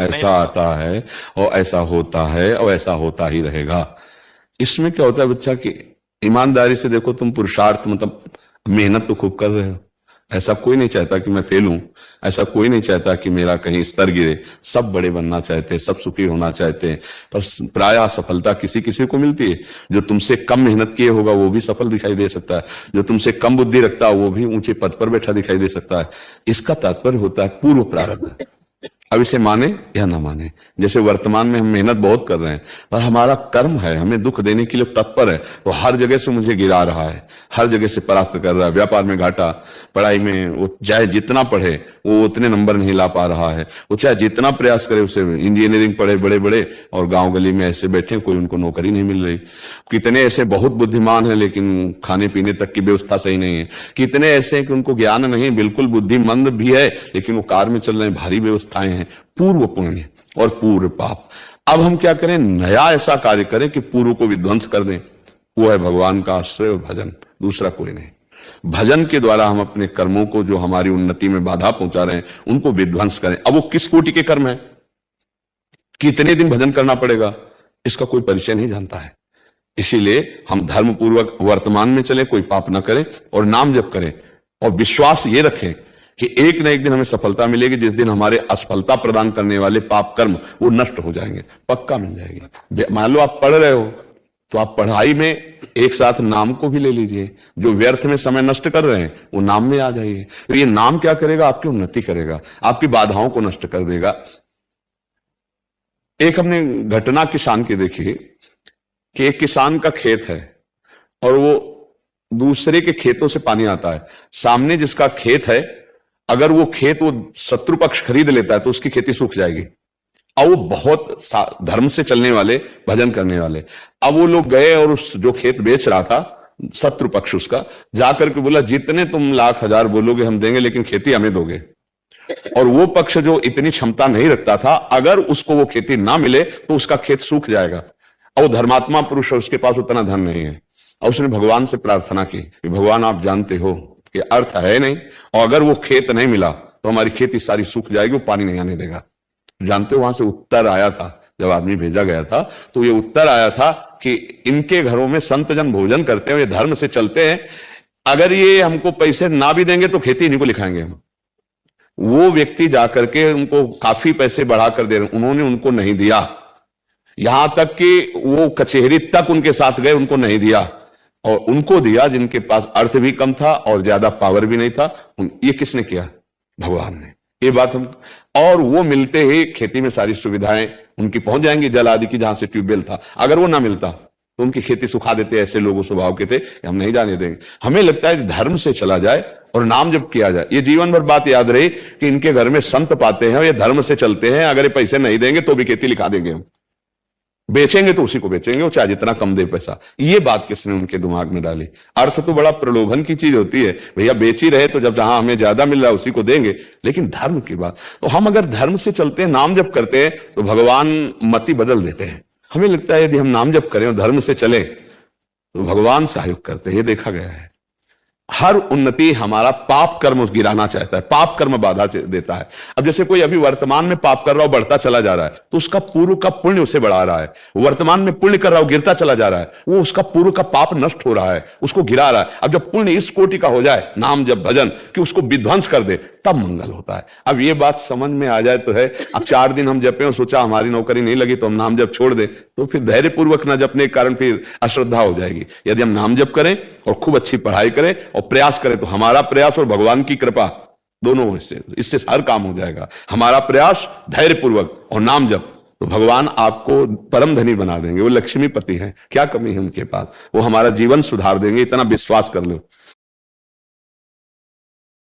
ऐसा आता है और ऐसा होता है और ऐसा होता ही रहेगा। इसमें क्या होता है बच्चा कि ईमानदारी से देखो, तुम पुरुषार्थ मतलब मेहनत तो खूब कर रहे हो। ऐसा कोई नहीं चाहता कि मैं फेल हूं, ऐसा कोई नहीं चाहता कि मेरा कहीं स्तर गिरे। सब बड़े बनना चाहते हैं, सब सुखी होना चाहते हैं, पर प्रायः सफलता किसी किसी को मिलती है। जो तुमसे कम मेहनत किए होगा वो भी सफल दिखाई दे सकता है, जो तुमसे कम बुद्धि रखता है वो भी ऊंचे पद पर बैठा दिखाई दे सकता है। इसका तात्पर्य होता है पूर्व प्रारब्ध। अब इसे माने या ना माने, जैसे वर्तमान में हम मेहनत बहुत कर रहे हैं पर हमारा कर्म है हमें दुख देने के लिए तत्पर है, तो हर जगह से मुझे गिरा रहा है, हर जगह से परास्त कर रहा है। व्यापार में घाटा, पढ़ाई में वो चाहे जितना पढ़े वो उतने नंबर नहीं ला पा रहा है, वो चाहे जितना प्रयास करे, उसे इंजीनियरिंग पढ़े बड़े बड़े और गांव गली में ऐसे बैठे, कोई उनको नौकरी नहीं मिल रही। कितने ऐसे बहुत बुद्धिमान है लेकिन खाने पीने तक की व्यवस्था सही नहीं है। कितने ऐसे हैं कि उनको ज्ञान नहीं, बिल्कुल बुद्धिमंद भी है लेकिन वो कार में चल रहे हैं, भारी व्यवस्थाएं हैं। पूर्व पुण्य और पूर्व पाप। अब हम क्या करें, नया ऐसा कार्य करें कि पूर्व को विध्वंस कर दें। वो है भगवान का आश्रय और भजन, दूसरा कोई नहीं। भजन के द्वारा हम अपने कर्मों को, जो हमारी उन्नति में बाधा पहुंचा रहे हैं, उनको विध्वंस करें। अब वो किस कोटि के कर्म है, कितने दिन भजन करना पड़ेगा, इसका कोई परिचय नहीं जानता है। इसीलिए हम धर्म पूर्वक वर्तमान में चले, कोई पाप ना करें और नाम जप करें और विश्वास ये रखें कि एक न एक दिन हमें सफलता मिलेगी, जिस दिन हमारे असफलता प्रदान करने वाले पाप कर्म वो नष्ट हो जाएंगे, पक्का मिल जाएगी। मान लो आप पढ़ रहे हो तो आप पढ़ाई में एक साथ नाम को भी ले लीजिए। जो व्यर्थ में समय नष्ट कर रहे हैं वो नाम में आ जाइए। तो ये नाम क्या करेगा, आपकी उन्नति करेगा, आपकी बाधाओं को नष्ट कर देगा। एक हमने घटना किसान की देखी कि एक किसान का खेत है और वो दूसरे के खेतों से पानी आता है। सामने जिसका खेत है, अगर वो खेत वो शत्रु पक्ष खरीद लेता है तो उसकी खेती सूख जाएगी। अब वो बहुत धर्म से चलने वाले, भजन करने वाले, अब वो लोग गए और उस जो खेत बेच रहा था शत्रु पक्ष, उसका जाकर के बोला जितने तुम लाख हजार बोलोगे हम देंगे, लेकिन खेती हमें दोगे। और वो पक्ष जो इतनी क्षमता नहीं रखता था, अगर उसको वो खेती ना मिले तो उसका खेत सूख जाएगा। और वो धर्मात्मा पुरुष है, उसके पास उतना धन नहीं है, और उसने भगवान से प्रार्थना की कि भगवान आप जानते हो कि अर्थ है नहीं, और अगर वो खेत नहीं मिला तो हमारी खेती सारी सूख जाएगी, वो पानी नहीं आने देगा। जानते हो वहां से उत्तर आया था, जब आदमी भेजा गया था तो ये उत्तर आया था कि इनके घरों में संत जन भोजन करते हैं, ये धर्म से चलते हैं, अगर ये हमको पैसे ना भी देंगे तो खेती इन्हीं को लिखाएंगे हम। वो व्यक्ति जाकर के उनको काफी पैसे बढ़ाकर दे रहे, उन्होंने उनको नहीं दिया, यहां तक कि वो कचहरी तक उनके साथ गए, उनको नहीं दिया। और उनको दिया जिनके पास अर्थ भी कम था और ज्यादा पावर भी नहीं था। ये किसने किया, भगवान ने। ये बात हम, और वो मिलते ही खेती में सारी सुविधाएं उनकी पहुंच जाएंगी, जल आदि की, जहां से ट्यूबवेल था। अगर वो ना मिलता तो उनकी खेती सुखा देते। ऐसे लोगों स्वभाव के थे, हम नहीं जाने देंगे। हमें लगता है धर्म से चला जाए और नाम जब किया जाए। ये जीवन भर बात याद रही कि इनके घर में संत पाते हैं और ये धर्म से चलते हैं, अगर ये पैसे नहीं देंगे तो भी खेती लिखा देंगे हम, बेचेंगे तो उसी को बेचेंगे, वो चाहे जितना कम दे पैसा। ये बात किसने उनके दिमाग में डाली। अर्थ तो बड़ा प्रलोभन की चीज होती है, भैया बेच ही रहे तो जब जहां हमें ज्यादा मिल रहा है उसी को देंगे, लेकिन धर्म की बात। तो हम अगर धर्म से चलते हैं, नाम जप करते हैं, तो भगवान मति बदल देते हैं। हमें लगता है यदि हम नाम जप करें और धर्म से चले तो भगवान सहयोग करते हैं, ये देखा गया है। हर उन्नति हमारा पाप कर्म गिराना चाहता है, पाप कर्म बाधा देता है। अब जैसे कोई अभी वर्तमान में पाप कर रहा हो, बढ़ता चला जा रहा है, तो उसका पूर्व का पुण्य उसे बढ़ा रहा है। वर्तमान में पुण्य कर रहा हो, गिरता चला जा रहा है, वो उसका पूर्व का पाप नष्ट हो रहा है, उसको गिरा रहा है। अब जब पुण्य इस कोटि का हो जाए, नाम जब भजन, कि उसको विध्वंस कर दे, तब मंगल होता है। अब ये बात समझ में आ जाए तो है। अब 4 दिन हम जपे और सोचा हमारी नौकरी नहीं लगी तो हम नाम जप छोड़ दे, तो फिर धैर्य पूर्वक न जपने के कारण फिर अश्रद्धा हो जाएगी। यदि हम नाम जप करें और खूब अच्छी पढ़ाई करें और प्रयास करें, तो हमारा प्रयास और भगवान की कृपा दोनों इससे हर काम हो जाएगा। हमारा प्रयास धैर्य पूर्वक और नाम जप, तो भगवान आपको परम धनी बना देंगे। वो लक्ष्मीपति हैं, क्या कमी है उनके पास, वो हमारा जीवन सुधार देंगे, इतना विश्वास कर लो।